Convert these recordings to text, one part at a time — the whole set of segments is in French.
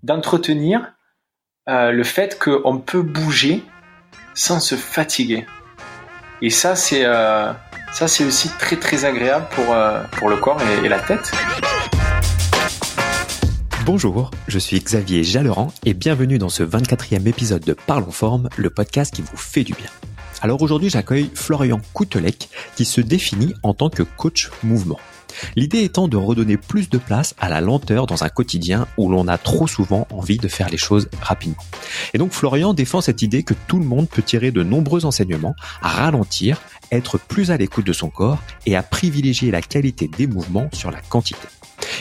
d'entretenir le fait qu'on peut bouger sans se fatiguer. Et ça, c'est aussi très très agréable pour le corps et la tête. Bonjour, je suis Xavier Jalleran et bienvenue dans ce 24e épisode de Parlons Forme, le podcast qui vous fait du bien. Alors aujourd'hui, j'accueille Florian Coutelec qui se définit en tant que coach mouvement. L'idée étant de redonner plus de place à la lenteur dans un quotidien où l'on a trop souvent envie de faire les choses rapidement. Et donc Florian défend cette idée que tout le monde peut tirer de nombreux enseignements à ralentir, être plus à l'écoute de son corps et à privilégier la qualité des mouvements sur la quantité.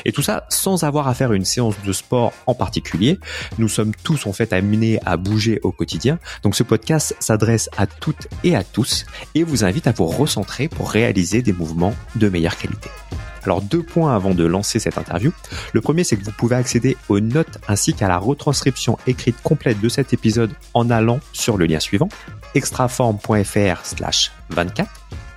Et tout ça sans avoir à faire une séance de sport en particulier. Nous sommes tous en fait amenés à bouger au quotidien. Donc ce podcast s'adresse à toutes et à tous et vous invite à vous recentrer pour réaliser des mouvements de meilleure qualité. Alors 2 points avant de lancer cette interview. Le premier, c'est que vous pouvez accéder aux notes ainsi qu'à la retranscription écrite complète de cet épisode en allant sur le lien suivant, extraform.fr/24.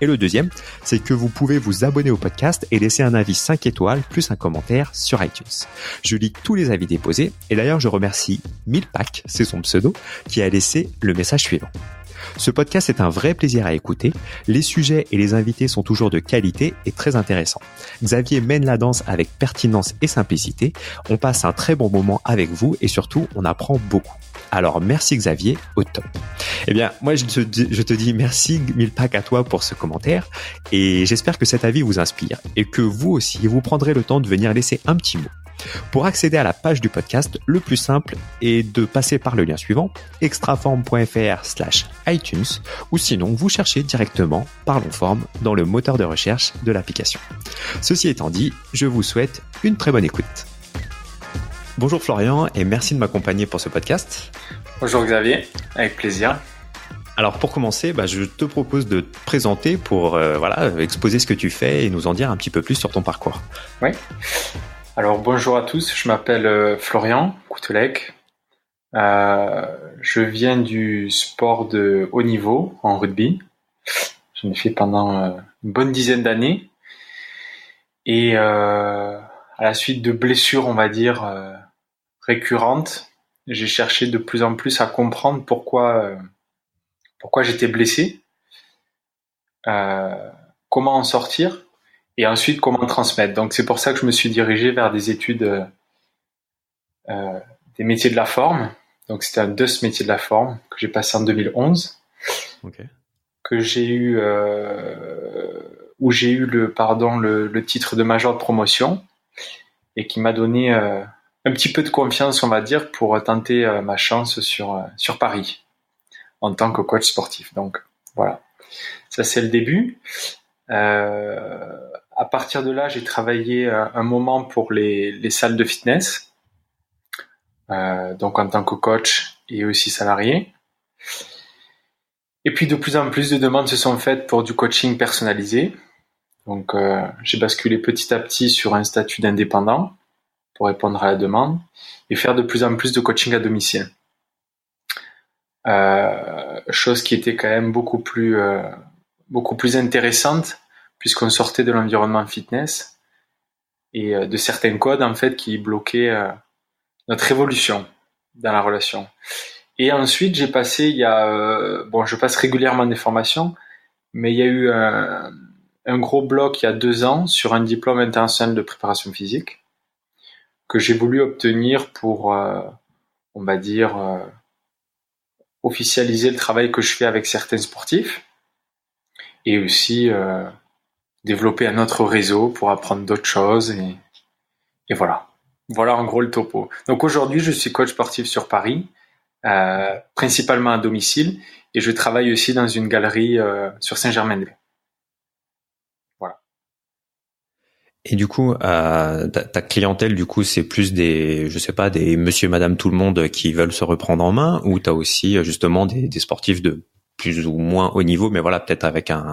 Et le deuxième, c'est que vous pouvez vous abonner au podcast et laisser un avis 5 étoiles plus un commentaire sur iTunes. Je lis tous les avis déposés et d'ailleurs je remercie Milpak, c'est son pseudo, qui a laissé le message suivant. Ce podcast est un vrai plaisir à écouter. Les sujets et les invités sont toujours de qualité et très intéressants. Xavier mène la danse avec pertinence et simplicité. On passe un très bon moment avec vous et surtout, on apprend beaucoup. Alors, merci Xavier, au top. Eh bien, moi, je te dis merci Milpak à toi pour ce commentaire et j'espère que cet avis vous inspire et que vous aussi, vous prendrez le temps de venir laisser un petit mot. Pour accéder à la page du podcast, le plus simple est de passer par le lien suivant, extraform.fr/iTunes, ou sinon vous cherchez directement Parlons Forme dans le moteur de recherche de l'application. Ceci étant dit, je vous souhaite une très bonne écoute. Bonjour Florian et merci de m'accompagner pour ce podcast. Bonjour Xavier, avec plaisir. Alors pour commencer, je te propose de te présenter pour exposer ce que tu fais et nous en dire un petit peu plus sur ton parcours. Oui. Alors bonjour à tous, je m'appelle Florian Coutelec. Je viens du sport de haut niveau en rugby. J'en ai fait pendant une bonne dizaine d'années. Et à la suite de blessures, on va dire, récurrentes, j'ai cherché de plus en plus à comprendre pourquoi j'étais blessé, comment en sortir. Et ensuite, comment transmettre. Donc, c'est pour ça que je me suis dirigé vers des études des métiers de la forme. Donc, c'était un DEUS métier de la forme que j'ai passé en 2011. Okay. Que j'ai eu, où j'ai eu le titre de major de promotion et qui m'a donné un petit peu de confiance, on va dire, pour tenter ma chance sur Paris en tant que coach sportif. Donc, voilà. Ça, c'est le début. À partir de là, j'ai travaillé un moment pour les salles de fitness, donc en tant que coach et aussi salarié. Et puis de plus en plus de demandes se sont faites pour du coaching personnalisé. Donc j'ai basculé petit à petit sur un statut d'indépendant pour répondre à la demande et faire de plus en plus de coaching à domicile. Chose qui était quand même beaucoup plus intéressante puisqu'on sortait de l'environnement fitness et de certains codes en fait qui bloquaient notre évolution dans la relation. Et ensuite, j'ai passé je passe régulièrement des formations, mais il y a eu un gros bloc il y a 2 ans sur un diplôme international de préparation physique que j'ai voulu obtenir pour, on va dire, officialiser le travail que je fais avec certains sportifs et aussi développer un autre réseau pour apprendre d'autres choses et voilà. Voilà en gros le topo. Donc aujourd'hui, je suis coach sportif sur Paris, principalement à domicile et je travaille aussi dans une galerie sur Saint-Germain-en-Laye. Voilà. Et du coup, ta clientèle, du coup, c'est plus des monsieur, madame, tout le monde qui veulent se reprendre en main ou t'as aussi justement des sportifs de plus ou moins haut niveau, mais voilà, peut-être avec un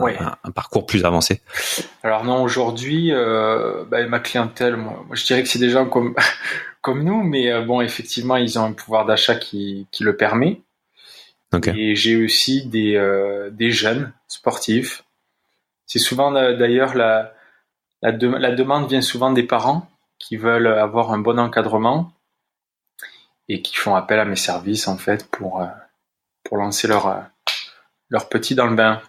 parcours plus avancé. Alors non, aujourd'hui, ma clientèle, moi, je dirais que c'est des gens comme nous, mais effectivement, ils ont un pouvoir d'achat qui le permet. Okay. Et j'ai aussi des jeunes sportifs. C'est souvent d'ailleurs la demande vient souvent des parents qui veulent avoir un bon encadrement et qui font appel à mes services en fait pour lancer leur petit dans le bain.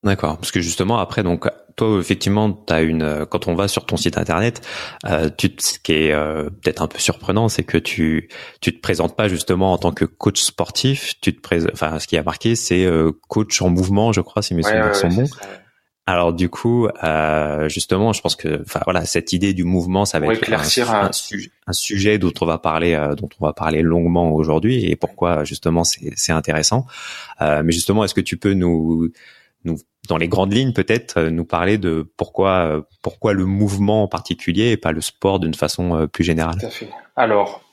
D'accord, parce que justement après, donc toi effectivement quand on va sur ton site internet, ce qui est peut-être un peu surprenant, c'est que tu te présentes pas justement en tant que coach sportif, enfin ce qui a marqué c'est coach en mouvement, je crois, si mes souvenirs sont bons. Ça, ouais. Alors du coup, justement, je pense que, enfin voilà, cette idée du mouvement, ça va être un sujet dont on va parler longuement aujourd'hui, et pourquoi justement c'est intéressant. Mais justement, est-ce que tu peux nous dans les grandes lignes peut-être nous parler de pourquoi le mouvement en particulier et pas le sport d'une façon plus générale? Tout à fait. Alors,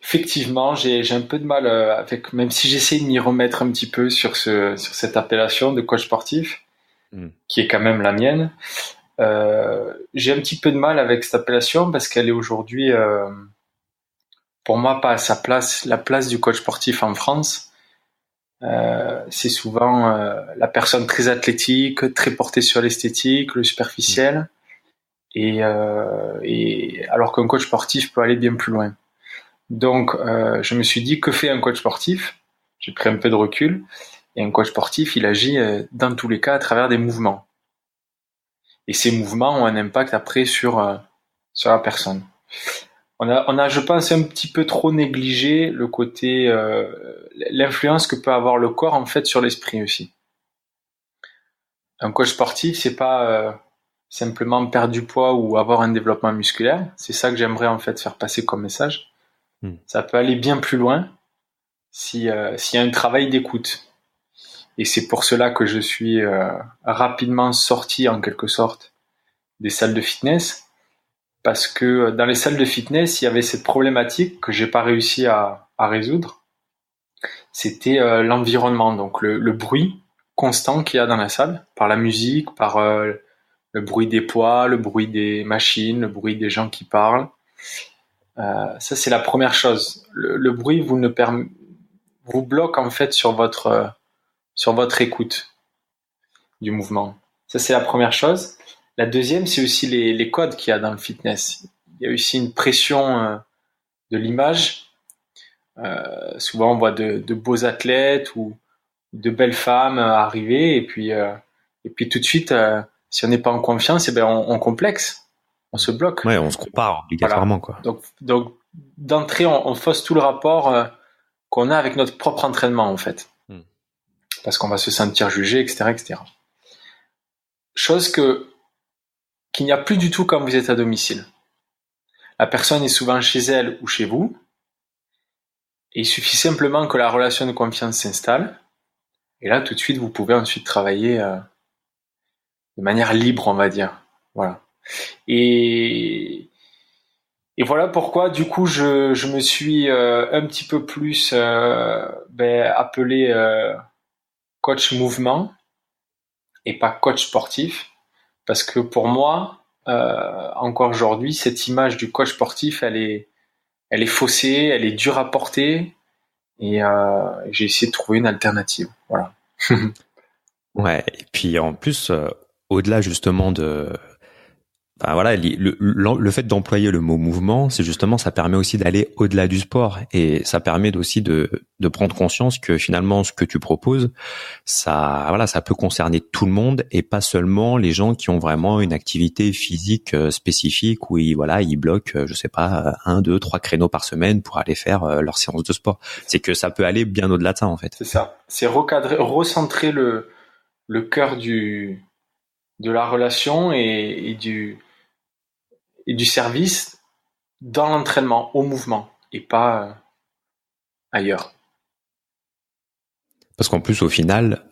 effectivement, j'ai un peu de mal avec, même si j'essaie de m'y remettre un petit peu sur cette appellation de coach sportif, qui est quand même la mienne. J'ai un petit peu de mal avec cette appellation parce qu'elle est aujourd'hui, pour moi, pas à sa place. La place du coach sportif en France, c'est souvent la personne très athlétique, très portée sur l'esthétique, le superficiel, et alors qu'un coach sportif peut aller bien plus loin. Donc, je me suis dit, que fait un coach sportif? J'ai pris un peu de recul, et un coach sportif, il agit dans tous les cas à travers des mouvements. Et ces mouvements ont un impact après sur la personne. On a, je pense, un petit peu trop négligé le côté, l'influence que peut avoir le corps en fait sur l'esprit aussi. Un coach sportif, c'est pas simplement perdre du poids ou avoir un développement musculaire. C'est ça que j'aimerais en fait faire passer comme message. Ça peut aller bien plus loin s'il y a un travail d'écoute. Et c'est pour cela que je suis rapidement sorti en quelque sorte des salles de fitness. Parce que dans les salles de fitness, il y avait cette problématique que j'ai pas réussi à résoudre. C'était l'environnement, donc le bruit constant qu'il y a dans la salle, par la musique, par le bruit des poids, le bruit des machines, le bruit des gens qui parlent. Ça, c'est la première chose. Le bruit vous bloque en fait sur votre écoute du mouvement. Ça, c'est la première chose. La deuxième, c'est aussi les codes qu'il y a dans le fitness. Il y a aussi une pression de l'image. Souvent, on voit de beaux athlètes ou de belles femmes arriver, et puis tout de suite, si on n'est pas en confiance, on complexe, on se bloque. Ouais, on se compare obligatoirement, voilà. Quoi. Donc d'entrée, on fausse tout le rapport qu'on a avec notre propre entraînement en fait, parce qu'on va se sentir jugé, etc., etc. Chose qu'il n'y a plus du tout quand vous êtes à domicile. La personne est souvent chez elle ou chez vous, et il suffit simplement que la relation de confiance s'installe, et là tout de suite vous pouvez ensuite travailler de manière libre, on va dire. Voilà. Et voilà pourquoi du coup je me suis un petit peu plus appelé coach mouvement et pas coach sportif, parce que pour moi encore aujourd'hui cette image du coach sportif elle est faussée, elle est dure à porter, et j'ai essayé de trouver une alternative. Voilà. Ouais, et puis en plus au-delà justement de enfin voilà, le fait d'employer le mot mouvement, c'est justement, ça permet aussi d'aller au-delà du sport, et ça permet aussi de prendre conscience que finalement ce que tu proposes, ça peut concerner tout le monde et pas seulement les gens qui ont vraiment une activité physique spécifique où ils bloquent, je sais pas, 1, 2, 3 créneaux par semaine pour aller faire leur séance de sport. C'est que ça peut aller bien au-delà de ça en fait. C'est ça. C'est recentrer le cœur de la relation et du service dans l'entraînement, au mouvement, et pas ailleurs. Parce qu'en plus, au final,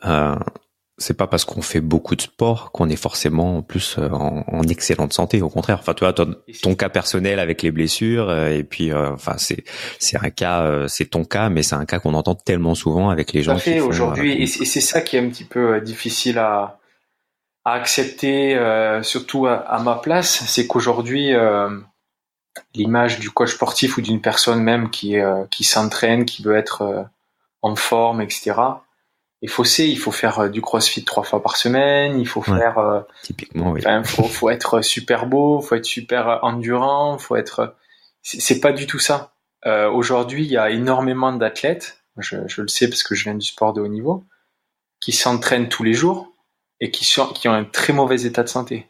c'est pas parce qu'on fait beaucoup de sport qu'on est forcément en plus en excellente santé. Au contraire, enfin, tu vois, ton cas personnel avec les blessures, et puis, enfin, c'est un cas, c'est ton cas, mais c'est un cas qu'on entend tellement souvent avec les gens qui font aujourd'hui, et c'est ça qui est un petit peu difficile à accepter, surtout à ma place, c'est qu'aujourd'hui, l'image du coach sportif ou d'une personne même qui s'entraîne, qui veut être en forme, etc., est faussée. Il faut faire du crossfit 3 fois par semaine, il faut faire typiquement, oui. Faut être super beau, faut être super endurant, c'est pas du tout ça. Aujourd'hui, il y a énormément d'athlètes, je le sais parce que je viens du sport de haut niveau, qui s'entraînent tous les jours et qui ont un très mauvais état de santé.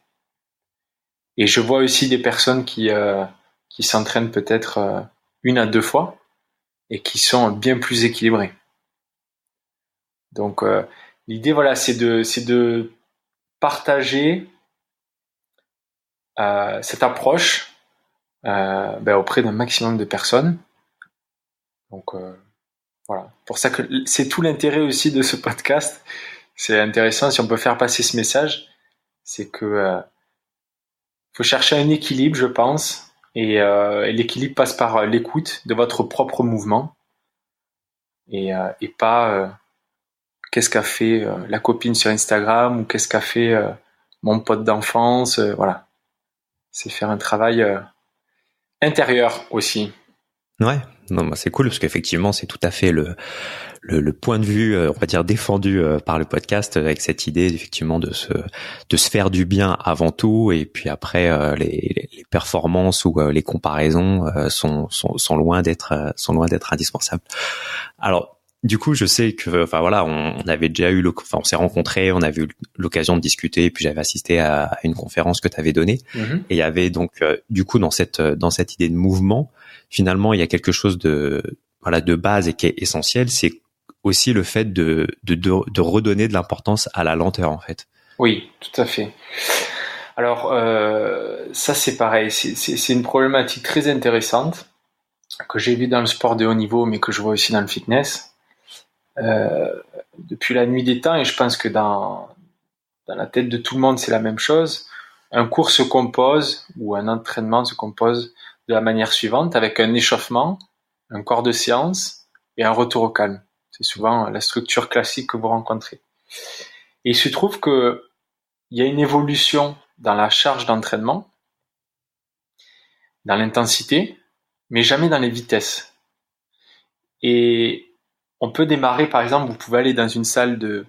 Et je vois aussi des personnes qui s'entraînent peut-être 1 à 2 fois et qui sont bien plus équilibrées. Donc l'idée, voilà, c'est de partager cette approche auprès d'un maximum de personnes. Donc voilà, pour ça que c'est tout l'intérêt aussi de ce podcast. C'est intéressant si on peut faire passer ce message, c'est que faut chercher un équilibre, je pense, et l'équilibre passe par l'écoute de votre propre mouvement et pas qu'est-ce qu'a fait la copine sur Instagram ou qu'est-ce qu'a fait mon pote d'enfance. Voilà, c'est faire un travail intérieur aussi. Ouais, non, bah c'est cool parce qu'effectivement c'est tout à fait le point de vue, on va dire défendu par le podcast, avec cette idée effectivement de se faire du bien avant tout, et puis après les performances ou les comparaisons sont loin d'être indispensables. Alors du coup, je sais que, enfin voilà, on avait déjà eu, on s'est rencontrés, on avait eu l'occasion de discuter, et puis j'avais assisté à une conférence que tu avais donnée, et il y avait donc du coup dans cette idée de mouvement, finalement, il y a quelque chose de base et qui est essentiel, c'est aussi le fait de redonner de l'importance à la lenteur, en fait. Oui, tout à fait. Alors ça c'est pareil, c'est une problématique très intéressante que j'ai vue dans le sport de haut niveau, mais que je vois aussi dans le fitness. Depuis la nuit des temps, et je pense que dans la tête de tout le monde c'est la même chose, un cours se compose, ou un entraînement se compose de la manière suivante, avec un échauffement, un corps de séance et un retour au calme. C'est souvent la structure classique que vous rencontrez. Et il se trouve que il y a une évolution dans la charge d'entraînement, dans l'intensité, mais jamais dans les vitesses. Et on peut démarrer, par exemple, vous pouvez aller dans une salle de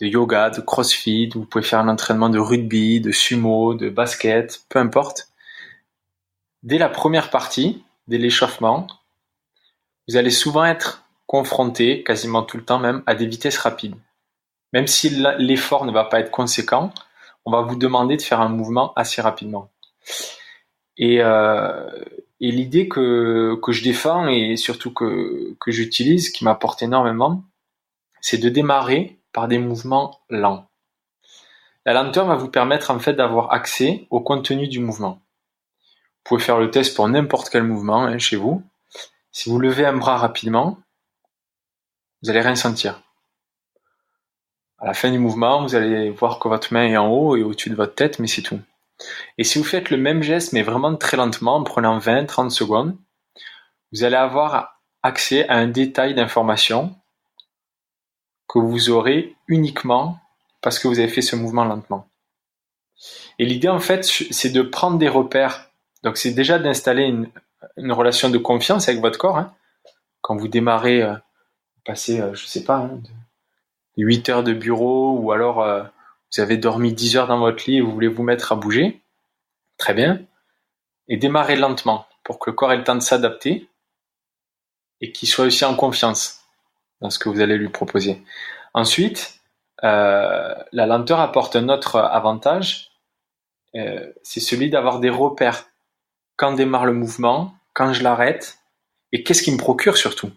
yoga, de crossfit, vous pouvez faire un entraînement de rugby, de sumo, de basket, peu importe. Dès la première partie, dès l'échauffement, vous allez souvent être confronté, quasiment tout le temps même, à des vitesses rapides. Même si l'effort ne va pas être conséquent, on va vous demander de faire un mouvement assez rapidement. Et l'idée que je défends et surtout que j'utilise, qui m'apporte énormément, c'est de démarrer par des mouvements lents. La lenteur va vous permettre en fait d'avoir accès au contenu du mouvement. Vous pouvez faire le test pour n'importe quel mouvement chez vous. Si vous levez un bras rapidement, vous allez rien sentir. À la fin du mouvement, vous allez voir que votre main est en haut et au-dessus de votre tête, mais c'est tout. Et si vous faites le même geste, mais vraiment très lentement, en prenant 20-30 secondes, vous allez avoir accès à un détail d'information que vous aurez uniquement parce que vous avez fait ce mouvement lentement. Et l'idée, en fait, c'est de prendre des repères. Donc, c'est déjà d'installer une relation de confiance avec votre corps. Quand vous démarrez, vous passez, je sais pas, 8 heures de bureau, ou alors vous avez dormi 10 heures dans votre lit et vous voulez vous mettre à bouger. Très bien. Et démarrer lentement pour que le corps ait le temps de s'adapter et qu'il soit aussi en confiance dans ce que vous allez lui proposer. Ensuite, la lenteur apporte un autre avantage, c'est celui d'avoir des repères. Quand démarre le mouvement, quand je l'arrête, et qu'est-ce qui me procure surtout.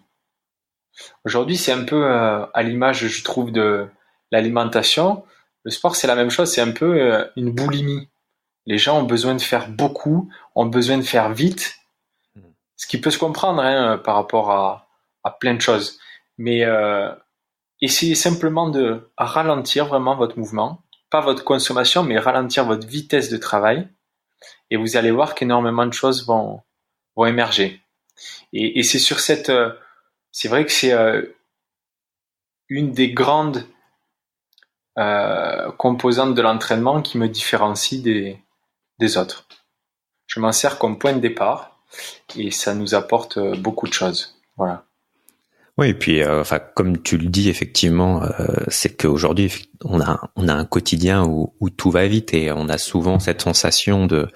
Aujourd'hui, c'est un peu à l'image, je trouve, de l'alimentation. Le sport, c'est la même chose, c'est un peu une boulimie. Les gens ont besoin de faire beaucoup, ont besoin de faire vite, ce qui peut se comprendre par rapport à plein de choses. Mais essayez simplement de ralentir vraiment votre mouvement, pas votre consommation, mais ralentir votre vitesse de travail, et vous allez voir qu'énormément de choses vont émerger. Et c'est sur cette... c'est vrai que c'est une des grandes composantes de l'entraînement qui me différencie des autres. Je m'en sers comme point de départ et ça nous apporte beaucoup de choses. Voilà. Oui, et puis enfin comme tu le dis effectivement, c'est qu'aujourd'hui on a un quotidien où tout va vite et on a souvent cette sensation de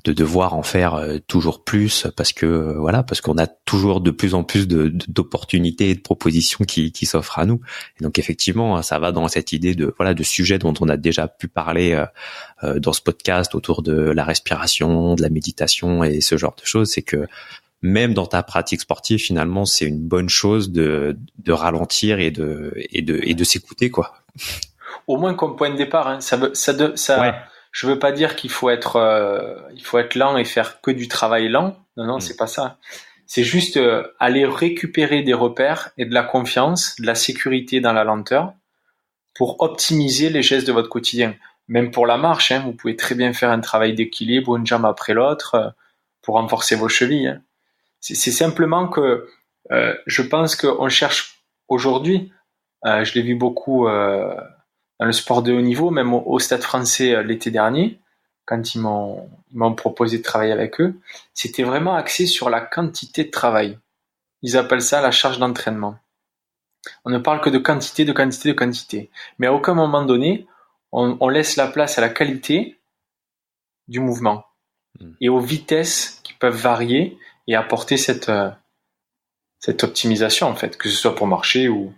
devoir en faire toujours plus parce que voilà, parce qu'on a toujours de plus en plus d'opportunités et de propositions qui s'offrent à nous. Et donc effectivement, ça va dans cette idée de voilà de sujets dont on a déjà pu parler dans ce podcast autour de la respiration, de la méditation et ce genre de choses. C'est que même dans ta pratique sportive, finalement, c'est une bonne chose de ralentir et de s'écouter, quoi. Au moins comme point de départ, hein, Ouais. je veux pas dire qu'il faut être lent et faire que du travail lent. Non, non, c'est pas ça. C'est juste aller récupérer des repères et de la confiance, de la sécurité dans la lenteur pour optimiser les gestes de votre quotidien. Même pour la marche, hein, vous pouvez très bien faire un travail d'équilibre, une jambe après l'autre, pour renforcer vos chevilles. Hein. C'est simplement que je pense qu'on cherche aujourd'hui, je l'ai vu beaucoup dans le sport de haut niveau, même au Stade Français l'été dernier, quand ils m'ont proposé de travailler avec eux, c'était vraiment axé sur la quantité de travail. Ils appellent ça la charge d'entraînement. On ne parle que de quantité, de quantité, de quantité. Mais à aucun moment donné, on laisse la place à la qualité du mouvement et aux vitesses qui peuvent varier et apporter cette optimisation, en fait, que ce soit pour marcher ou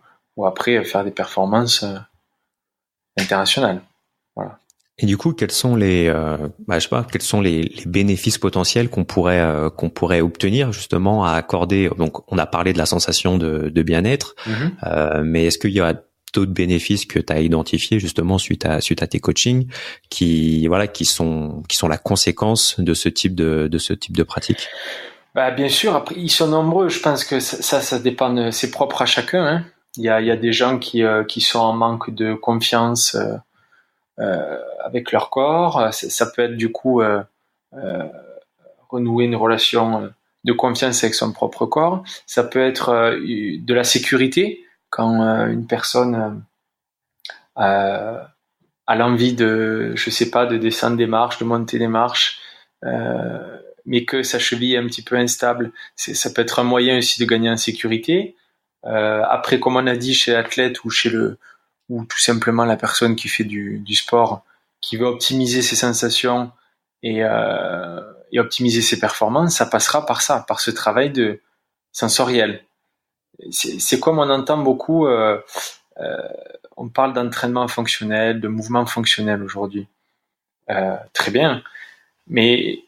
après faire des performances internationales. Voilà. Et du coup, quels sont les, je sais pas, quels sont les bénéfices potentiels qu'on pourrait obtenir justement à accorder. Donc, on a parlé de la sensation de bien-être, mais est-ce qu'il y a d'autres bénéfices que tu as identifiés justement suite à tes coachings qui sont la conséquence de ce type de pratique? Bah, bien sûr, après, ils sont nombreux. Je pense que ça dépend, c'est propre à chacun, hein. Il y a des gens qui sont en manque de confiance, avec leur corps. Ça peut être du coup renouer une relation de confiance avec son propre corps. Ça peut être de la sécurité quand une personne a l'envie je sais pas, de descendre des marches, de monter des marches, mais que sa cheville est un petit peu instable. Ça peut être un moyen aussi de gagner en sécurité. Après, comme on a dit, chez l'athlète ou tout simplement la personne qui fait du sport, qui veut optimiser ses sensations et optimiser ses performances, ça passera par ça, par ce travail de sensoriel. C'est comme on entend beaucoup, on parle d'entraînement fonctionnel, de mouvement fonctionnel aujourd'hui. Très bien, mais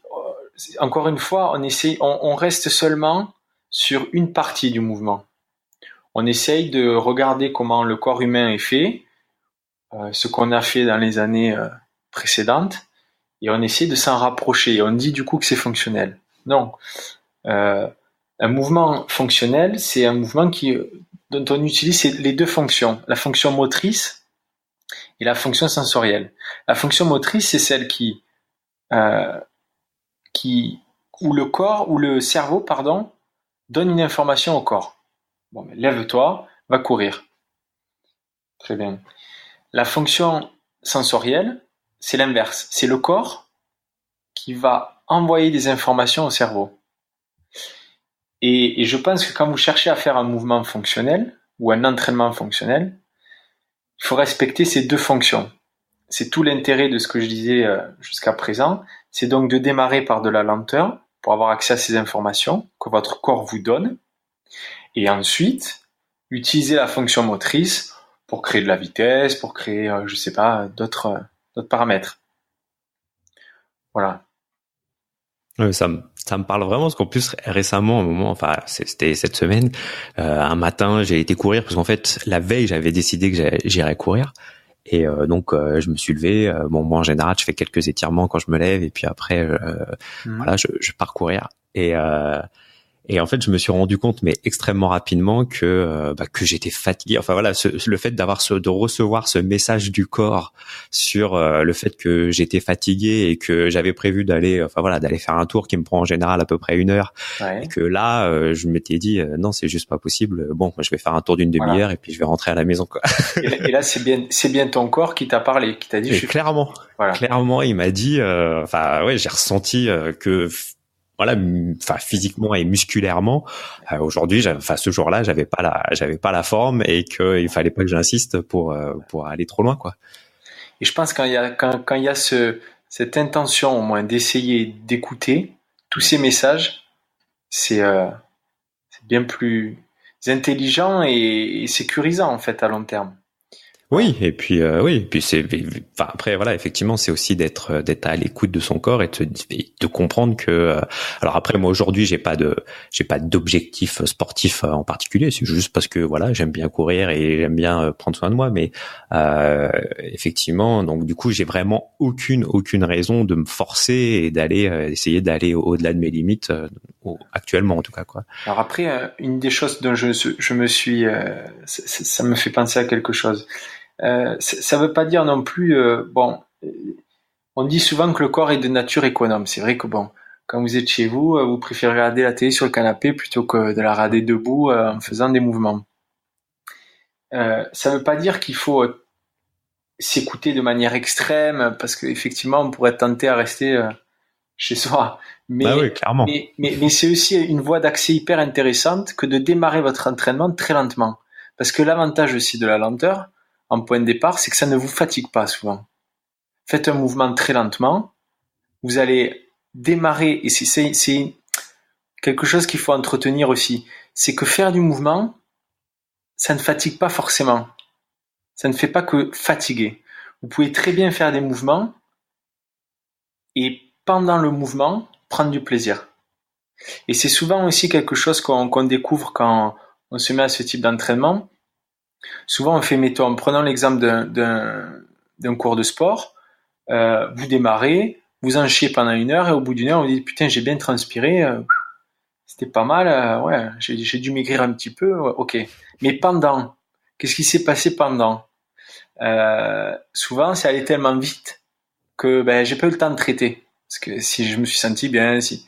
encore une fois, on reste seulement sur une partie du mouvement. On essaye de regarder comment le corps humain est fait, ce qu'on a fait dans les années précédentes, et on essaie de s'en rapprocher. On dit du coup que c'est fonctionnel. Non. Un mouvement fonctionnel, c'est un mouvement dont on utilise les deux fonctions, la fonction motrice et la fonction sensorielle. La fonction motrice, c'est celle où le cerveau, donne une information au corps. Bon, mais lève-toi, va courir. Très bien. La fonction sensorielle, c'est l'inverse. C'est le corps qui va envoyer des informations au cerveau. Et je pense que quand vous cherchez à faire un mouvement fonctionnel ou un entraînement fonctionnel, il faut respecter ces deux fonctions. C'est tout l'intérêt de ce que je disais jusqu'à présent. C'est donc de démarrer par de la lenteur pour avoir accès à ces informations que votre corps vous donne. Et ensuite, utiliser la fonction motrice pour créer de la vitesse, pour créer, d'autres paramètres. Voilà. Ça me parle vraiment parce qu'en plus récemment, c'était cette semaine, un matin j'ai été courir parce qu'en fait la veille j'avais décidé que j'irais courir et donc je me suis levé. Moi en général je fais quelques étirements quand je me lève et puis après je pars courir et en fait, je me suis rendu compte, mais extrêmement rapidement, que j'étais fatigué. Enfin voilà, le fait de recevoir ce message du corps sur le fait que j'étais fatigué et que j'avais prévu d'aller faire un tour qui me prend en général à peu près 1 heure, et que là, je m'étais dit non, c'est juste pas possible. Bon, je vais faire un tour d'une demi-heure et puis je vais rentrer à la maison, quoi. Et là, c'est bien ton corps qui t'a parlé, qui t'a dit. Clairement, il m'a dit. J'ai ressenti que voilà, enfin physiquement et musculairement. Aujourd'hui, ce jour-là, j'avais pas la forme et qu'il fallait pas que j'insiste pour aller trop loin, quoi. Et je pense quand il y a cette intention au moins d'essayer d'écouter tous ces messages, c'est bien plus intelligent et sécurisant en fait à long terme. Oui, et puis enfin après voilà, effectivement, c'est aussi d'être à l'écoute de son corps et de comprendre que alors après moi aujourd'hui, j'ai pas d'objectif sportif en particulier, c'est juste parce que voilà, j'aime bien courir et j'aime bien prendre soin de moi, mais effectivement, donc du coup, j'ai vraiment aucune raison de me forcer et d'aller essayer d'aller au-delà de mes limites actuellement en tout cas, quoi. Alors après, une des choses dont je me suis ça me fait penser à quelque chose. Ça veut pas dire non plus on dit souvent que le corps est de nature économe. C'est vrai que bon, quand vous êtes chez vous, vous préférez regarder la télé sur le canapé plutôt que de la regarder debout en faisant des mouvements. Ça veut pas dire qu'il faut s'écouter de manière extrême parce qu'effectivement on pourrait être tenté à rester chez soi. Bah oui, clairement. Mais c'est aussi une voie d'accès hyper intéressante que de démarrer votre entraînement très lentement. Parce que l'avantage aussi de la lenteur, en point de départ, c'est que ça ne vous fatigue pas souvent. Faites un mouvement très lentement, vous allez démarrer, et c'est quelque chose qu'il faut entretenir aussi, c'est que faire du mouvement, ça ne fatigue pas forcément. Ça ne fait pas que fatiguer. Vous pouvez très bien faire des mouvements et pendant le mouvement, prendre du plaisir. Et c'est souvent aussi quelque chose qu'on découvre quand on se met à ce type d'entraînement. Souvent, on fait, mettons, prenons l'exemple d'un cours de sport. Vous démarrez, vous en chiez pendant 1 heure et au bout d'1 heure, vous dites putain, j'ai bien transpiré, c'était pas mal, ouais, j'ai dû maigrir un petit peu, ouais, ok. Mais pendant, qu'est-ce qui s'est passé pendant? Souvent, c'est allé tellement vite que j'ai pas eu le temps de traiter. Parce que si je me suis senti bien, si.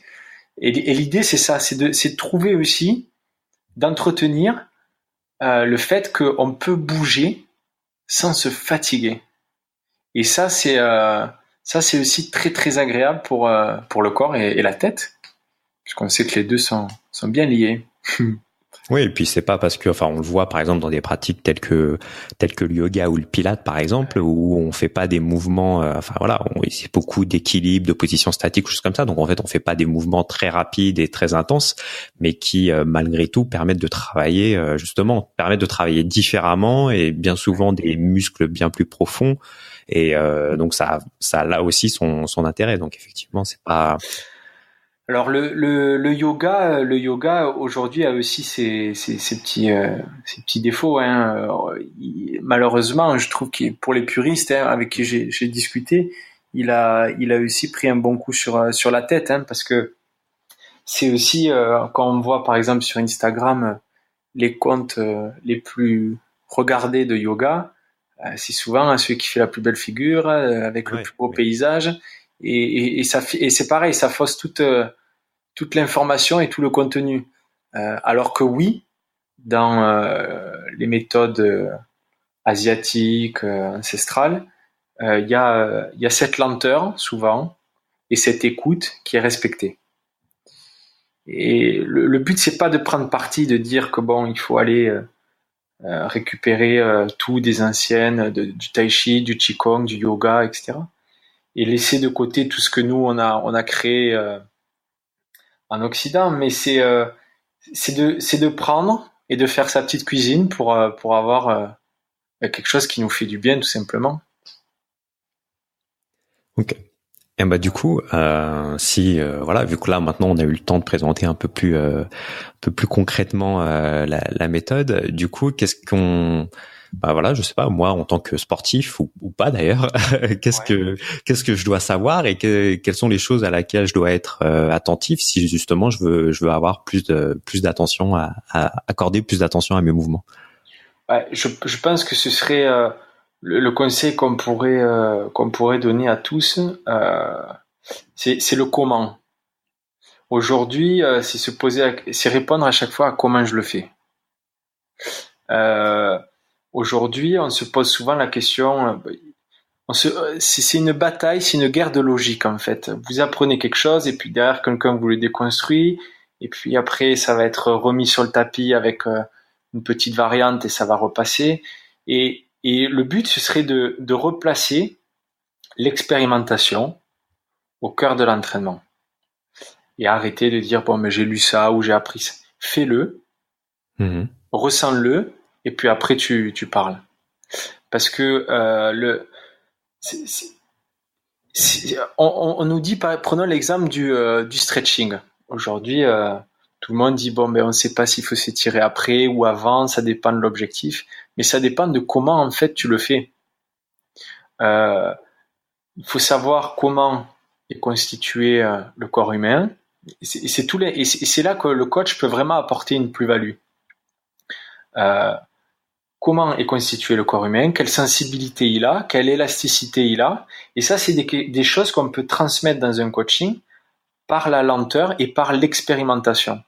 Et l'idée, c'est ça, c'est de trouver aussi, d'entretenir le fait qu'on peut bouger sans se fatiguer. Et ça, c'est aussi très très agréable pour le corps et la tête, puisqu'on sait que les deux sont bien liés. Oui, et puis c'est pas parce que, enfin, on le voit par exemple dans des pratiques telles que le yoga ou le pilate par exemple, où on fait pas des mouvements, enfin voilà, c'est beaucoup d'équilibre, de position statique, choses comme ça. Donc en fait, on fait pas des mouvements très rapides et très intenses, mais qui malgré tout permettent de travailler différemment et bien souvent des muscles bien plus profonds. Et donc ça a là aussi son intérêt. Donc effectivement, c'est pas. Alors le yoga aujourd'hui a aussi ses petits défauts, hein. Malheureusement, je trouve que pour les puristes, hein, avec qui j'ai discuté, il a aussi pris un bon coup sur la tête, hein, parce que c'est aussi quand on voit par exemple sur Instagram les comptes les plus regardés de yoga, c'est souvent celui qui fait la plus belle figure avec le plus beau paysage, et c'est pareil, ça fausse toute l'information et tout le contenu. Alors que oui, dans les méthodes asiatiques, ancestrales, il y a cette lenteur souvent et cette écoute qui est respectée. Et le but, c'est pas de prendre parti, de dire que bon, il faut aller récupérer tout des anciennes, du tai chi, du qigong, du yoga, etc. Et laisser de côté tout ce que nous on a créé en Occident, mais c'est de prendre et de faire sa petite cuisine pour avoir quelque chose qui nous fait du bien, tout simplement. Ok. Et bah du coup, voilà, vu que là maintenant on a eu le temps de présenter un peu plus concrètement la méthode, du coup, voilà, je sais pas, moi en tant que sportif ou pas d'ailleurs, qu'est-ce que je dois savoir et quelles sont les choses à laquelle je dois être attentif si justement je veux avoir plus d'attention à accorder plus d'attention à mes mouvements. Ouais, je pense que ce serait le conseil qu'on pourrait donner à tous, c'est le comment. Aujourd'hui, c'est répondre à chaque fois à comment je le fais. Aujourd'hui, on se pose souvent la question, c'est une bataille, c'est une guerre de logique en fait. Vous apprenez quelque chose et puis derrière quelqu'un vous le déconstruit et puis après ça va être remis sur le tapis avec une petite variante et ça va repasser. Et le but ce serait de replacer l'expérimentation au cœur de l'entraînement et arrêter de dire bon mais j'ai lu ça ou j'ai appris ça. Fais-le, ressens-le et puis après tu parles. Parce que on nous dit, prenons l'exemple du stretching. Aujourd'hui, tout le monde dit bon, ben on ne sait pas s'il faut s'étirer après ou avant, ça dépend de l'objectif, mais ça dépend de comment en fait tu le fais. Il faut savoir comment est constitué le corps humain. C'est là que le coach peut vraiment apporter une plus-value. Comment est constitué le corps humain, quelle sensibilité il a, quelle élasticité il a. Et ça, c'est des choses qu'on peut transmettre dans un coaching par la lenteur et par l'expérimentation.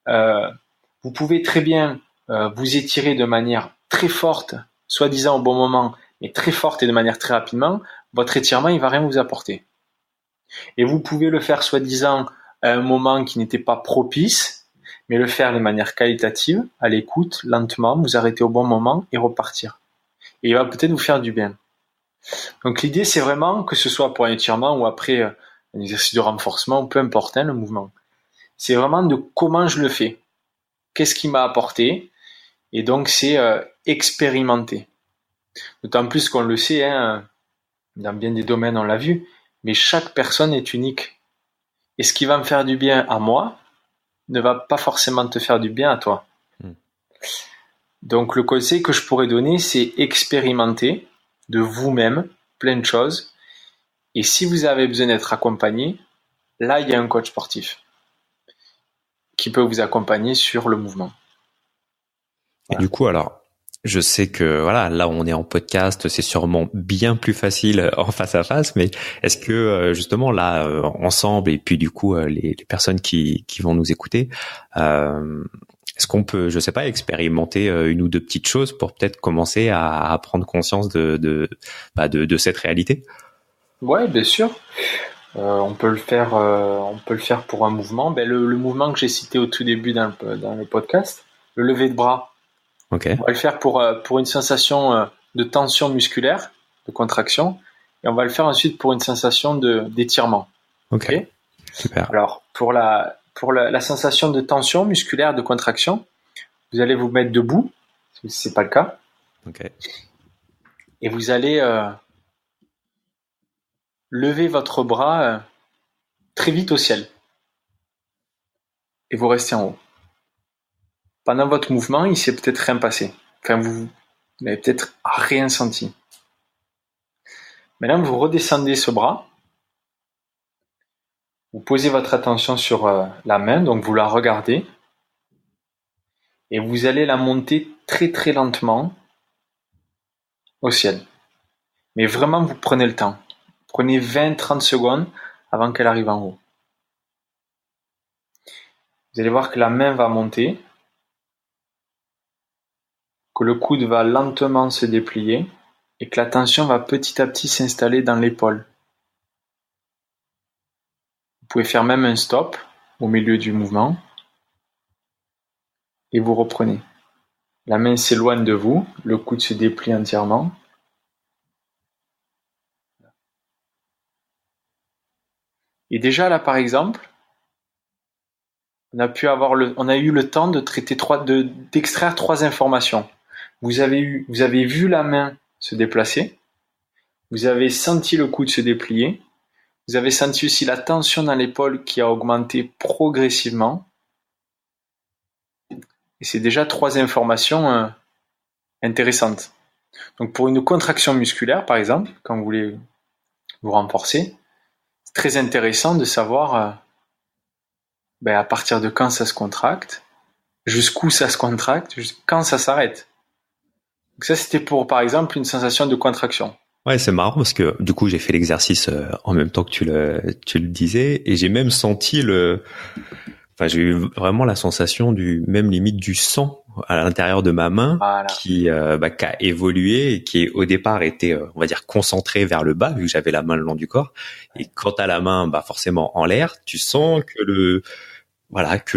Vous pouvez très bien vous étirer de manière très forte, soi-disant au bon moment, mais très forte et de manière très rapidement. Votre étirement, il va rien vous apporter. Et vous pouvez le faire soi-disant à un moment qui n'était pas propice, mais le faire de manière qualitative, à l'écoute, lentement, vous arrêter au bon moment et repartir. Et il va peut-être vous faire du bien. Donc l'idée, c'est vraiment que ce soit pour un étirement ou après un exercice de renforcement, peu importe le mouvement. C'est vraiment de comment je le fais. Qu'est-ce qui m'a apporté? Et donc c'est expérimenter. D'autant plus qu'on le sait, dans bien des domaines on l'a vu, mais chaque personne est unique. Et ce qui va me faire du bien à moi, ne va pas forcément te faire du bien à toi. Donc le conseil que je pourrais donner, c'est expérimenter de vous-même plein de choses. Et si vous avez besoin d'être accompagné, là il y a un coach sportif qui peut vous accompagner sur le mouvement. Voilà. Et du coup, alors, je sais que voilà, là on est en podcast, c'est sûrement bien plus facile en face à face, mais est-ce que justement là ensemble et puis du coup les personnes qui vont nous écouter, est-ce qu'on peut, je sais pas, expérimenter une ou deux petites choses pour peut-être commencer à prendre conscience de cette réalité? Ouais, bien sûr. On peut le faire pour un mouvement. Le mouvement que j'ai cité au tout début dans le podcast, le lever de bras. Okay. On va le faire pour une sensation de tension musculaire, de contraction, et on va le faire ensuite pour une sensation d'étirement. Okay. Super. Alors pour la sensation de tension musculaire, de contraction, vous allez vous mettre debout, si c'est pas le cas. Okay. Et vous allez lever votre bras très vite au ciel, et vous restez en haut. Pendant votre mouvement, il s'est peut-être rien passé. Enfin, vous n'avez peut-être rien senti. Maintenant, vous redescendez ce bras. Vous posez votre attention sur la main, donc vous la regardez. Et vous allez la monter très très lentement au ciel. Mais vraiment, vous prenez le temps. Prenez 20-30 secondes avant qu'elle arrive en haut. Vous allez voir que la main va monter, que le coude va lentement se déplier et que la tension va petit à petit s'installer dans l'épaule. Vous pouvez faire même un stop au milieu du mouvement et vous reprenez. La main s'éloigne de vous, le coude se déplie entièrement. Et déjà là par exemple, on a eu le temps de traiter d'extraire 3 informations. Vous avez vu la main se déplacer, vous avez senti le coude se déplier, vous avez senti aussi la tension dans l'épaule qui a augmenté progressivement. Et c'est déjà 3 informations intéressantes. Donc pour une contraction musculaire, par exemple, quand vous voulez vous renforcer, c'est très intéressant de savoir à partir de quand ça se contracte, jusqu'où ça se contracte, quand ça s'arrête. Donc ça, c'était pour, par exemple, une sensation de contraction. Ouais, c'est marrant parce que du coup, j'ai fait l'exercice en même temps que tu le disais et j'ai même senti Enfin, j'ai eu vraiment la sensation même limite du sang à l'intérieur de ma main Voilà. qui a évolué et qui au départ était, on va dire, concentré vers le bas vu que j'avais la main le long du corps. Et quand t'as la main, forcément en l'air, tu sens que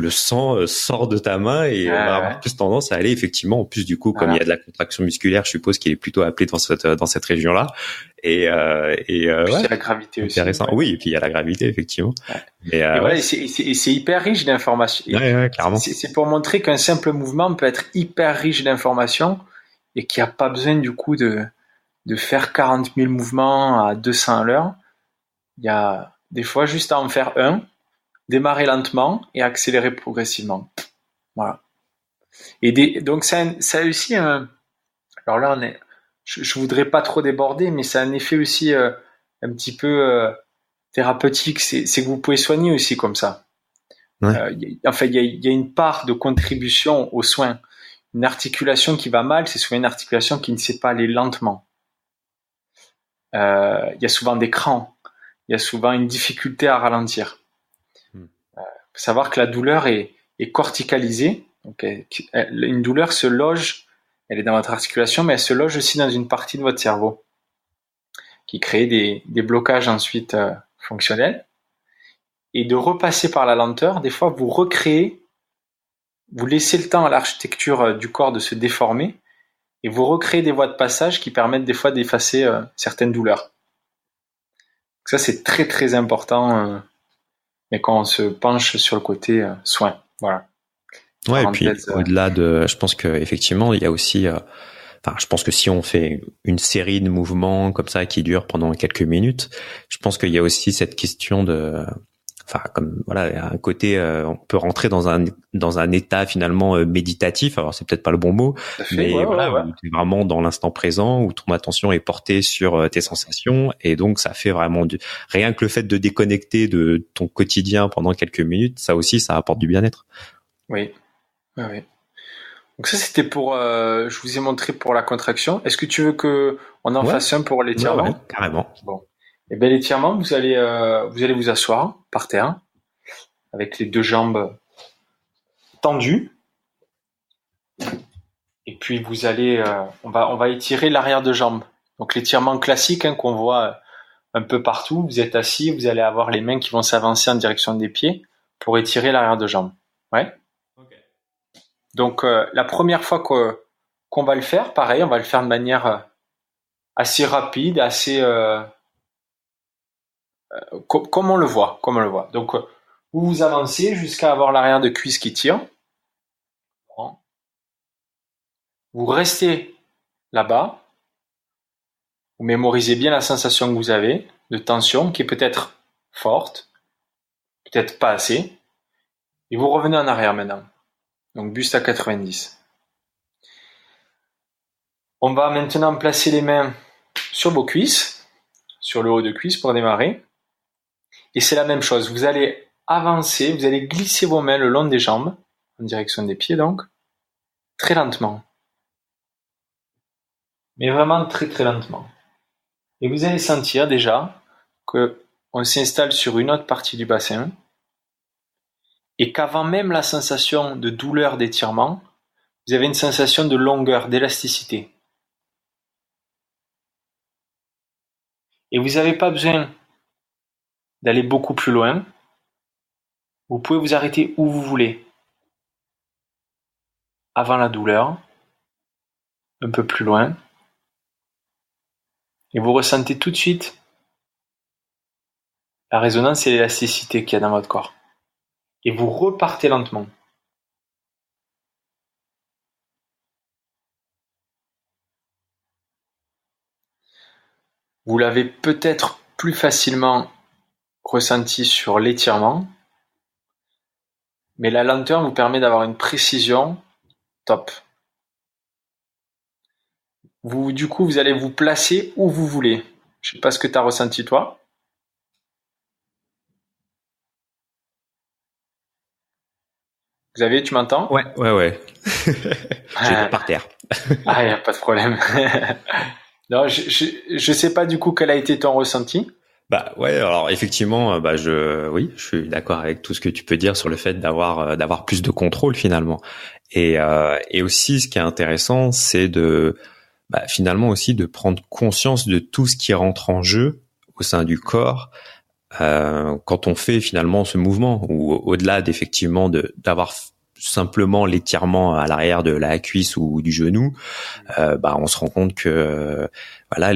le sang sort de ta main et on va avoir plus tendance à aller effectivement. En plus, du coup, comme il y a de la contraction musculaire, je suppose qu'il est plutôt appelé dans cette région-là. Et il y a la gravité aussi. Intéressant. Oui, et puis il y a la gravité effectivement. Ouais. Mais voilà, c'est hyper riche d'informations. Ouais, clairement. C'est pour montrer qu'un simple mouvement peut être hyper riche d'informations et qu'il n'y a pas besoin du coup de faire 40 000 mouvements à 200 à l'heure. Il y a des fois juste à en faire un, démarrer lentement et accélérer progressivement. Voilà. Et donc ça a aussi un... Alors là, je voudrais pas trop déborder, mais ça a un effet aussi un petit peu thérapeutique. C'est que vous pouvez soigner aussi comme ça. Ouais. Il y a une part de contribution aux soins. Une articulation qui va mal, c'est souvent une articulation qui ne sait pas aller lentement. Il y a souvent des cramps. Il y a souvent une difficulté à ralentir. Faut savoir que la douleur est corticalisée. Donc, une douleur se loge, elle est dans votre articulation, mais elle se loge aussi dans une partie de votre cerveau qui crée des blocages ensuite fonctionnels. Et de repasser par la lenteur, des fois vous recréez, vous laissez le temps à l'architecture du corps de se déformer et vous recréez des voies de passage qui permettent des fois d'effacer certaines douleurs. Donc ça c'est très très important. Mais quand on se penche sur le côté soin, voilà. Ouais, et puis au-delà je pense que effectivement, il y a aussi, je pense que si on fait une série de mouvements comme ça qui durent pendant quelques minutes, je pense qu'il y a aussi cette question un côté, on peut rentrer dans un état finalement méditatif. Alors c'est peut-être pas le bon mot, mais où tu es vraiment dans l'instant présent, où ton attention est portée sur tes sensations, et donc ça fait vraiment rien que le fait de déconnecter de ton quotidien pendant quelques minutes, ça aussi, ça apporte du bien-être. Oui. Donc ça c'était pour, je vous ai montré pour la contraction. Est-ce que tu veux que on en fasse un pour l'étirement? Ouais, carrément. Bon. Et bien l'étirement, vous allez vous asseoir par terre avec les deux jambes tendues. Et puis vous allez, on va étirer l'arrière de jambe. Donc l'étirement classique qu'on voit un peu partout. Vous êtes assis, vous allez avoir les mains qui vont s'avancer en direction des pieds pour étirer l'arrière de jambe. Ouais. Okay. Donc la première fois qu'on va le faire, pareil, on va le faire de manière assez rapide, assez comme on le voit, Donc vous avancez jusqu'à avoir l'arrière de cuisse qui tire. Bon. Vous restez là-bas. Vous mémorisez bien la sensation que vous avez de tension qui est peut-être forte, peut-être pas assez. Et vous revenez en arrière maintenant. Donc buste à 90. On va maintenant placer les mains sur vos cuisses, sur le haut de cuisse pour démarrer. Et c'est la même chose. Vous allez avancer, vous allez glisser vos mains le long des jambes, en direction des pieds donc, très lentement. Mais vraiment très très lentement. Et vous allez sentir déjà qu'on s'installe sur une autre partie du bassin et qu'avant même la sensation de douleur d'étirement, vous avez une sensation de longueur, d'élasticité. Et vous n'avez pas besoin d'aller beaucoup plus loin. Vous pouvez vous arrêter où vous voulez. Avant la douleur, un peu plus loin. Et vous ressentez tout de suite la résonance et l'élasticité qu'il y a dans votre corps. Et vous repartez lentement. Vous l'avez peut-être plus facilement ressenti sur l'étirement, mais la lenteur vous permet d'avoir une précision top. Du coup, vous allez vous placer où vous voulez. Je sais pas ce que tu as ressenti toi. Xavier, tu m'entends? Ouais. J'étais par terre. Ah, y a pas de problème. Non, je sais pas du coup quel a été ton ressenti. Bah ouais, alors effectivement, oui, je suis d'accord avec tout ce que tu peux dire sur le fait d'avoir plus de contrôle finalement. Et aussi, ce qui est intéressant, c'est finalement aussi de prendre conscience de tout ce qui rentre en jeu au sein du corps quand on fait finalement ce mouvement, ou au-delà d'effectivement d'avoir simplement l'étirement à l'arrière de la cuisse ou du genou, on se rend compte que voilà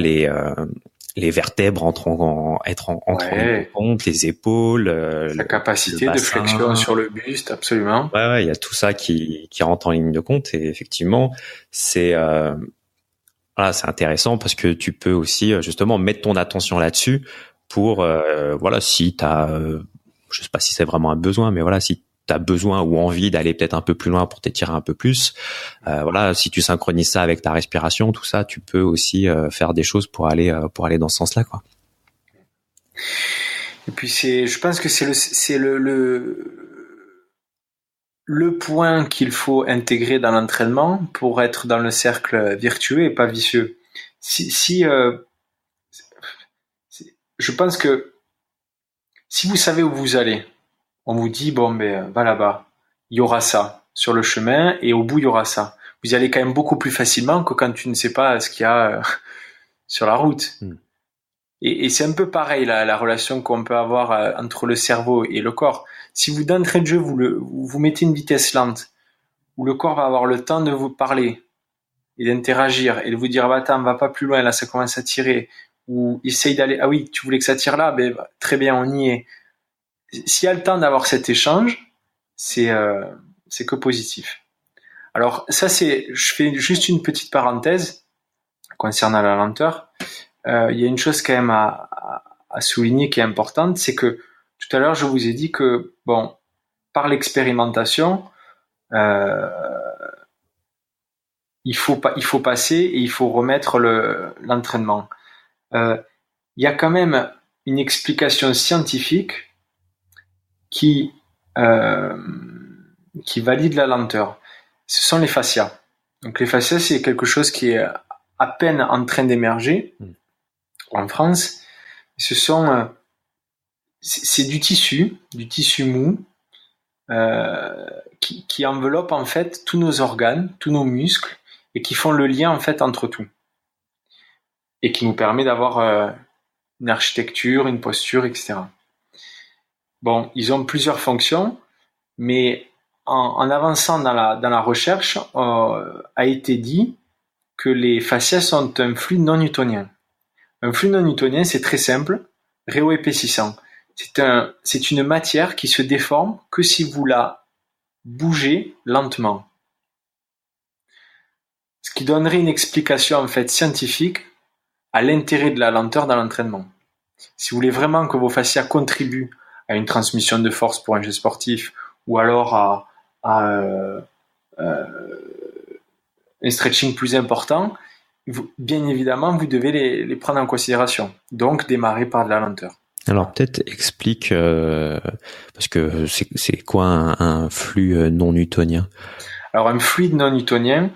les vertèbres entrent en ligne de Ouais. compte, les épaules, Sa le capacité de flexion bassin. sur le buste, absolument. Ouais, il y a tout ça qui rentre en ligne de compte, et effectivement, c'est c'est intéressant parce que tu peux aussi justement mettre ton attention là-dessus pour si t'as je sais pas si c'est vraiment un besoin, mais voilà, si t'as besoin ou envie d'aller peut-être un peu plus loin pour t'étirer un peu plus, si tu synchronises ça avec ta respiration, tout ça, tu peux aussi faire des choses pour aller dans ce sens-là, quoi. Et puis je pense que le point qu'il faut intégrer dans l'entraînement pour être dans le cercle vertueux et pas vicieux. Je pense que si vous savez où vous allez, on vous dit bon va là-bas, il y aura ça sur le chemin et au bout il y aura ça. Vous y allez quand même beaucoup plus facilement que quand tu ne sais pas ce qu'il y a sur la route. Mm. Et c'est un peu pareil la relation qu'on peut avoir entre le cerveau et le corps. Si vous d'entrée de jeu vous mettez une vitesse lente, où le corps va avoir le temps de vous parler et d'interagir et de vous dire attends, va pas plus loin, là ça commence à tirer, ou essaye d'aller, ah oui, tu voulais que ça tire là, très bien, on y est. S'il y a le temps d'avoir cet échange, c'est que positif. Alors ça je fais juste une petite parenthèse concernant la lenteur. Il y a une chose quand même à souligner qui est importante, c'est que tout à l'heure je vous ai dit que par l'expérimentation, il faut passer et il faut remettre l'entraînement. Il y a quand même une explication scientifique qui valide la lenteur. Ce sont les fascias. Donc les fascias, c'est quelque chose qui est à peine en train d'émerger en France. C'est du tissu mou qui enveloppe en fait tous nos organes, tous nos muscles, et qui font le lien en fait entre tout, et qui nous permet d'avoir une architecture, une posture, etc. Bon, ils ont plusieurs fonctions, mais en avançant dans la recherche, a été dit que les fascias sont un fluide non newtonien. Un fluide non newtonien, c'est très simple, réoépaississant. C'est une matière qui se déforme que si vous la bougez lentement. Ce qui donnerait une explication en fait scientifique à l'intérêt de la lenteur dans l'entraînement. Si vous voulez vraiment que vos fascias contribuent à une transmission de force pour un jeu sportif, ou alors à un stretching plus important, bien évidemment, vous devez les prendre en considération. Donc, démarrer par de la lenteur. Alors peut-être explique, parce que c'est quoi un flux non newtonien? Alors un fluide non newtonien,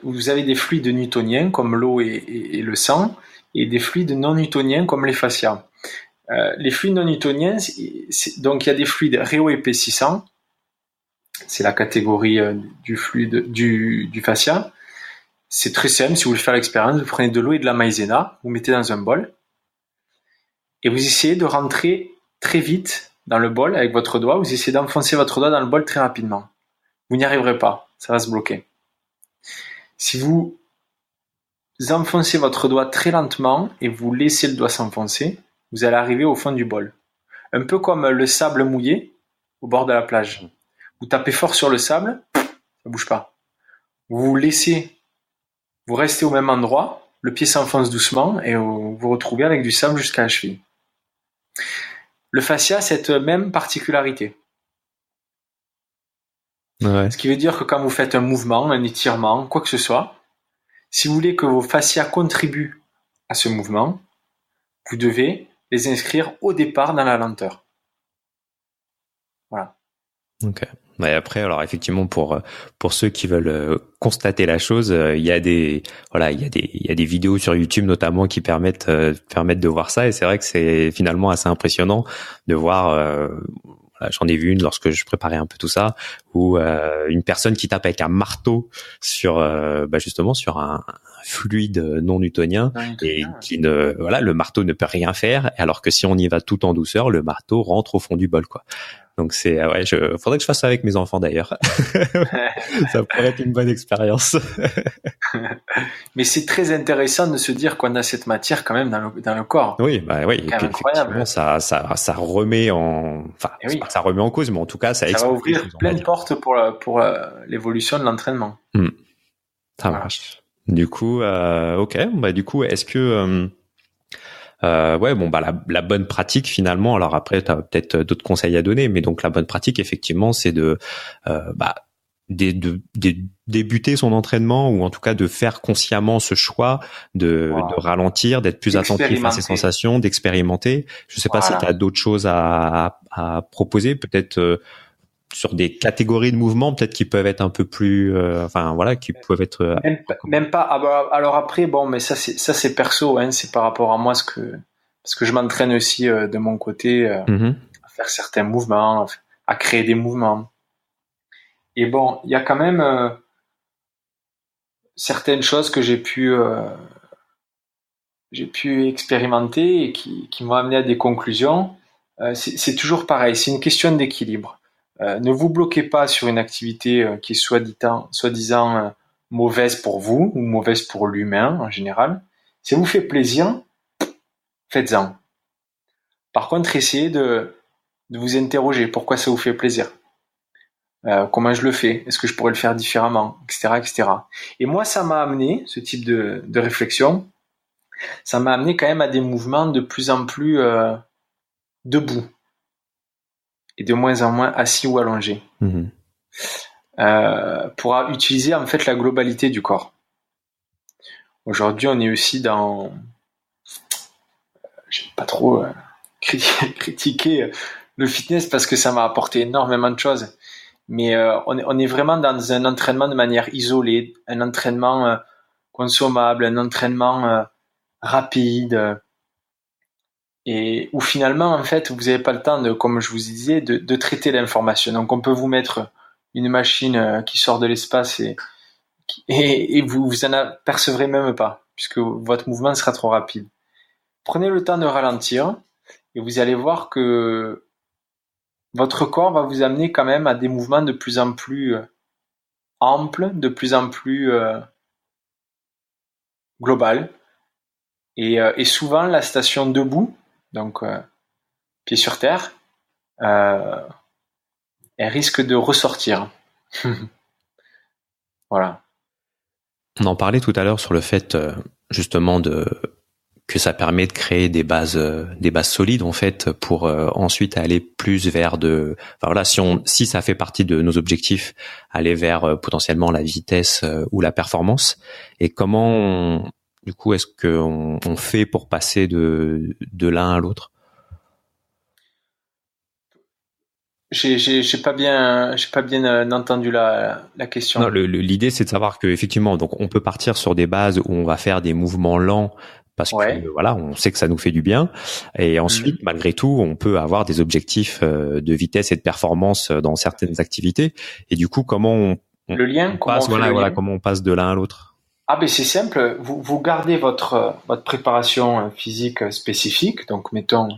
vous avez des fluides newtoniens comme l'eau et le sang, et des fluides non newtoniens comme les fascias. Les fluides non newtoniens, donc il y a des fluides réoépaississants, c'est la catégorie du fluide du fascia. C'est très simple, si vous voulez faire l'expérience, vous prenez de l'eau et de la maïzena, vous mettez dans un bol, et vous essayez de rentrer très vite dans le bol avec votre doigt, vous essayez d'enfoncer votre doigt dans le bol très rapidement. Vous n'y arriverez pas, ça va se bloquer. Si vous enfoncez votre doigt très lentement et vous laissez le doigt s'enfoncer, vous allez arriver au fond du bol. Un peu comme le sable mouillé au bord de la plage. Vous tapez fort sur le sable, ça ne bouge pas. Vous restez au même endroit, le pied s'enfonce doucement et vous vous retrouvez avec du sable jusqu'à la cheville. Le fascia a cette même particularité. Ouais. Ce qui veut dire que quand vous faites un mouvement, un étirement, quoi que ce soit, si vous voulez que vos fascias contribuent à ce mouvement, vous devez les inscrire au départ dans la lenteur. Voilà. Ok. Ouais, après, alors effectivement, pour ceux qui veulent constater la chose, il y a des il y a des vidéos sur YouTube notamment qui permettent de voir ça, et c'est vrai que c'est finalement assez impressionnant de voir. Voilà, j'en ai vu une lorsque je préparais un peu tout ça, où une personne qui tape avec un marteau sur justement sur un fluide non newtonien, et qui ne voilà, le marteau ne peut rien faire, alors que si on y va tout en douceur, le marteau rentre au fond du bol, quoi. Donc c'est faudrait que je fasse ça avec mes enfants d'ailleurs. Ça pourrait être une bonne expérience. Mais c'est très intéressant de se dire qu'on a cette matière quand même dans le corps. Oui, bah oui, C'est et quand puis même incroyable. effectivement ça remet Et c'est oui. pas que ça remet en cause, mais en tout cas ça Ça va explique les ouvrir choses, on plein va de dire. portes pour l'évolution de l'entraînement. Ça Voilà. marche. Du coup, ok, bah du coup, est-ce que ouais, bon, bah la bonne pratique finalement. Alors après, tu as peut-être d'autres conseils à donner, mais donc la bonne pratique effectivement, c'est de débuter son entraînement, ou en tout cas de faire consciemment ce choix de Voilà. ralentir, d'être plus attentif à ses Expérimenter. sensations, d'expérimenter. Je sais pas si tu Voilà. as d'autres choses à proposer, peut-être sur des catégories de mouvements, peut-être qui peuvent être un peu plus, qui peuvent être Même pas. Ah bah, alors après, bon, mais ça c'est perso, hein, c'est par rapport à moi parce que je m'entraîne aussi de mon côté Mhm. à faire certains mouvements, à créer des mouvements. Et bon, il y a quand même certaines choses que j'ai pu expérimenter et qui m'ont amené à des conclusions. C'est toujours pareil, c'est une question d'équilibre. Ne vous bloquez pas sur une activité qui est soi-disant mauvaise pour vous ou mauvaise pour l'humain en général. Si ça vous fait plaisir, faites-en. Par contre, essayez de vous interroger pourquoi ça vous fait plaisir. Comment je le fais? Est-ce que je pourrais le faire différemment? Etc., etc. Et moi, ça m'a amené, ce type de réflexion, ça m'a amené quand même à des mouvements de plus en plus debout et de moins en moins assis ou allongés, Mhm. pour utiliser en fait la globalité du corps. Aujourd'hui, on est aussi dans, j'aime pas trop critiquer le fitness parce que ça m'a apporté énormément de choses, mais on est vraiment dans un entraînement de manière isolée, un entraînement consommable, un entraînement rapide, et où finalement en fait vous n'avez pas le temps de, comme je vous disais, de traiter l'information. Donc on peut vous mettre une machine qui sort de l'espace et vous en apercevrez même pas puisque votre mouvement sera trop rapide. Prenez le temps de ralentir et vous allez voir que votre corps va vous amener quand même à des mouvements de plus en plus amples, de plus en plus global. Et souvent la station debout, donc pied sur terre, euh, elle risque de ressortir. Voilà. On en parlait tout à l'heure sur le fait justement que ça permet de créer des bases solides en fait pour ensuite aller plus vers si ça fait partie de nos objectifs, aller vers potentiellement la vitesse ou la performance. Et du coup est-ce que on fait pour passer de l'un à l'autre? J'ai pas bien entendu la Non, question. l'idée c'est de savoir que effectivement, donc on peut partir sur des bases où on va faire des mouvements lents parce que Ouais. voilà, on sait que ça nous fait du bien, et ensuite Mhm. malgré tout, on peut avoir des objectifs de vitesse et de performance dans certaines activités. Et du coup, Le lien, on comment on passe fait le lien? comment on passe de l'un à l'autre? Ah ben c'est simple, vous gardez votre préparation physique spécifique. Donc mettons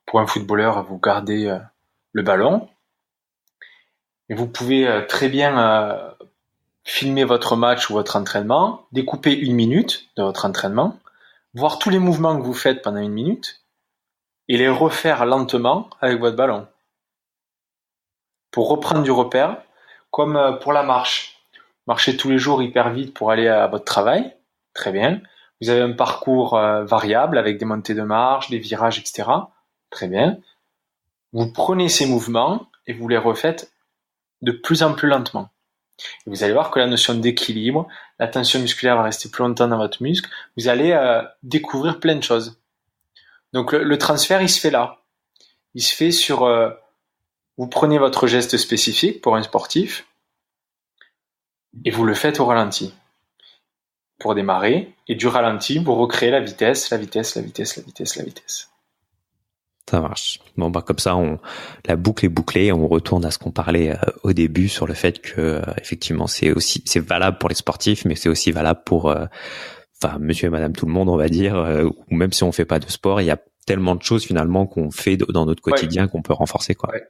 pour un footballeur, vous gardez le ballon et vous pouvez très bien filmer votre match ou votre entraînement, découper une minute de votre entraînement, voir tous les mouvements que vous faites pendant une minute et les refaire lentement avec votre ballon pour reprendre du repère, comme pour la marche. Marchez tous les jours hyper vite pour aller à votre travail, très bien. Vous avez un parcours variable avec des montées de marche, des virages, etc. Très bien. Vous prenez ces mouvements et vous les refaites de plus en plus lentement. Et vous allez voir que la notion d'équilibre, la tension musculaire va rester plus longtemps dans votre muscle. Vous allez découvrir plein de choses. Donc le transfert, il se fait là. Il se fait sur vous prenez votre geste spécifique pour un sportif et vous le faites au ralenti pour démarrer. Et du ralenti, vous recréez la vitesse. Ça marche. Bon, comme ça, la boucle est bouclée. On retourne à ce qu'on parlait au début sur le fait que, effectivement, c'est valable pour les sportifs, mais c'est aussi valable pour, monsieur et madame tout le monde, on va dire, ou même si on fait pas de sport, il y a tellement de choses finalement qu'on fait dans notre quotidien qu'on peut renforcer, quoi. Ouais.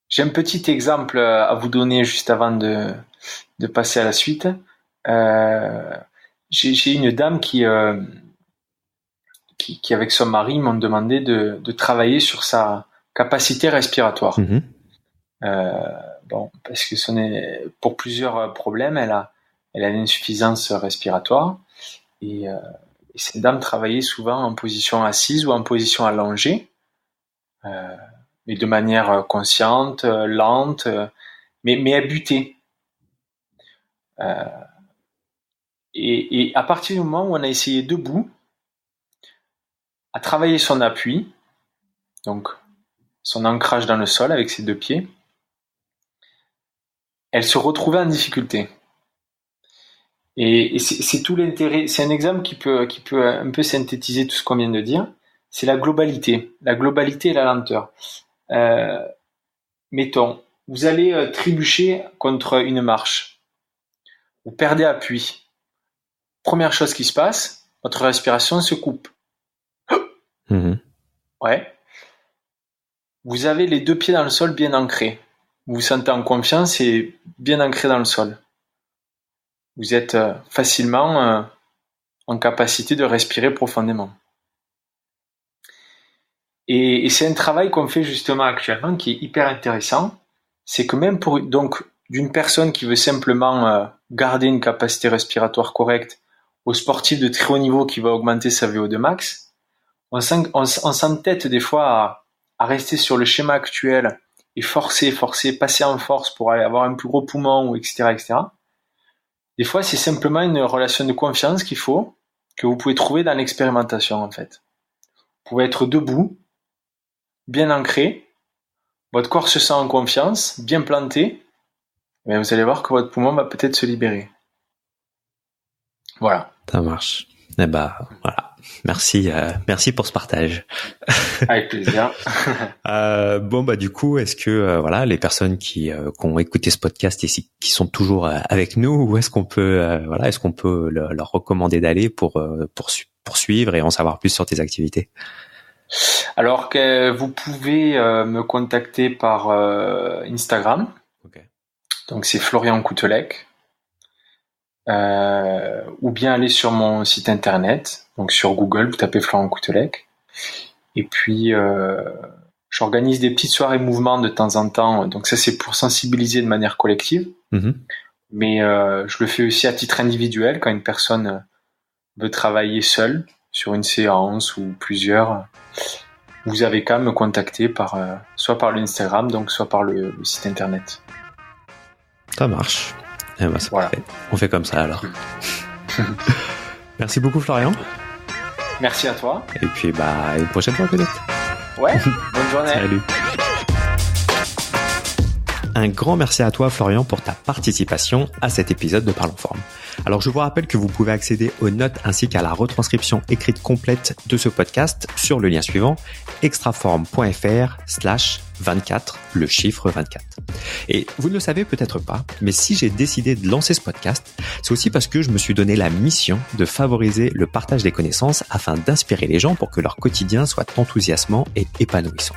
J'ai un petit exemple à vous donner juste avant de passer à la suite. J'ai une dame qui avec son mari m'ont demandé de travailler sur sa capacité respiratoire. Mmh. Parce que pour plusieurs problèmes, elle a une insuffisance respiratoire et cette dame travaillait souvent en position assise ou en position allongée, mais de manière consciente, lente, mais à buter. Et à partir du moment où on a essayé debout, à travailler son appui, donc son ancrage dans le sol avec ses deux pieds, elle se retrouvait en difficulté. Et c'est tout l'intérêt. C'est un exemple qui peut un peu synthétiser tout ce qu'on vient de dire. C'est la globalité et la lenteur. Mettons, vous allez trébucher contre une marche. Vous perdez appui. Première chose qui se passe, votre respiration se coupe. Mmh. Ouais. Vous avez les deux pieds dans le sol bien ancrés. Vous vous sentez en confiance et bien ancré dans le sol. Vous êtes facilement en capacité de respirer profondément. Et c'est un travail qu'on fait justement actuellement qui est hyper intéressant. C'est que même d'une personne qui veut simplement garder une capacité respiratoire correcte, au sportif de très haut niveau qui va augmenter sa VO2 max, on s'entête des fois à rester sur le schéma actuel et forcer, passer en force pour aller avoir un plus gros poumon, ou etc. Des fois, c'est simplement une relation de confiance qu'il faut, que vous pouvez trouver dans l'expérimentation, en fait. Vous pouvez être debout, bien ancré, votre corps se sent en confiance, bien planté, mais vous allez voir que votre poumon va peut-être se libérer. Voilà. Ça marche. Voilà. Merci pour ce partage. Avec plaisir. Du coup, est-ce que les personnes qui ont écouté ce podcast et qui sont toujours avec nous, où est-ce qu'on peut leur recommander d'aller pour poursuivre et en savoir plus sur tes activités? Alors que vous pouvez me contacter par Instagram. Okay. Donc c'est Florian Coutelec. Ou bien aller sur mon site internet, donc sur Google, vous tapez Florian Coutelec. Et puis j'organise des petites soirées mouvement de temps en temps, donc ça c'est pour sensibiliser de manière collective. Mmh. Mais je le fais aussi à titre individuel quand une personne veut travailler seule sur une séance ou plusieurs. Vous avez qu'à me contacter soit par l'Instagram, donc soit par le site internet. Ça marche. C'est voilà. Parfait. On fait comme ça alors. Merci beaucoup Florian. Merci à toi. Et puis une prochaine fois peut-être. Ouais, bonne journée. Salut. Un grand merci à toi Florian pour ta participation à cet épisode de Parlons Forme. Alors je vous rappelle que vous pouvez accéder aux notes ainsi qu'à la retranscription écrite complète de ce podcast sur le lien suivant extraform.fr/24, le chiffre 24. Et vous ne le savez peut-être pas, mais si j'ai décidé de lancer ce podcast, c'est aussi parce que je me suis donné la mission de favoriser le partage des connaissances afin d'inspirer les gens pour que leur quotidien soit enthousiasmant et épanouissant.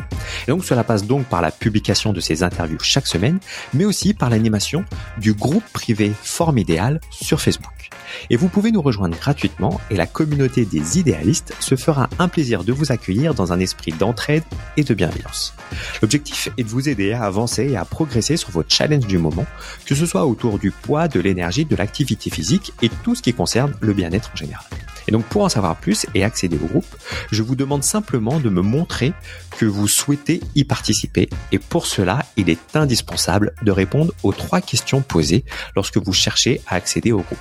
Et donc cela passe donc par la publication de ces interviews chaque semaine, mais aussi par l'animation du groupe privé Forme Idéale sur Facebook. Et vous pouvez nous rejoindre gratuitement et la communauté des idéalistes se fera un plaisir de vous accueillir dans un esprit d'entraide et de bienveillance. L'objectif est de vous aider à avancer et à progresser sur vos challenges du moment, que ce soit autour du poids, de l'énergie, de l'activité physique et tout ce qui concerne le bien-être en général. Et donc pour en savoir plus et accéder au groupe, je vous demande simplement de me montrer que vous souhaitez y participer. Et pour cela, il est indispensable de répondre aux 3 questions posées lorsque vous cherchez à accéder au groupe.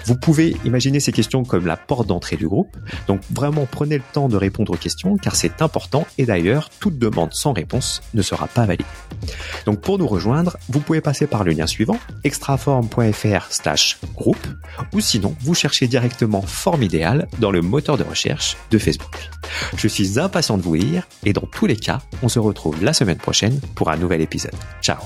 Vous pouvez imaginer ces questions comme la porte d'entrée du groupe. Donc vraiment prenez le temps de répondre aux questions car c'est important et d'ailleurs toute demande sans réponse ne sera pas validée. Donc pour nous rejoindre, vous pouvez passer par le lien suivant extraform.fr/groupe ou sinon vous cherchez directement Forme Idéal dans le moteur de recherche de Facebook. Je suis impatient de vous lire et dans tous les cas, on se retrouve la semaine prochaine pour un nouvel épisode. Ciao.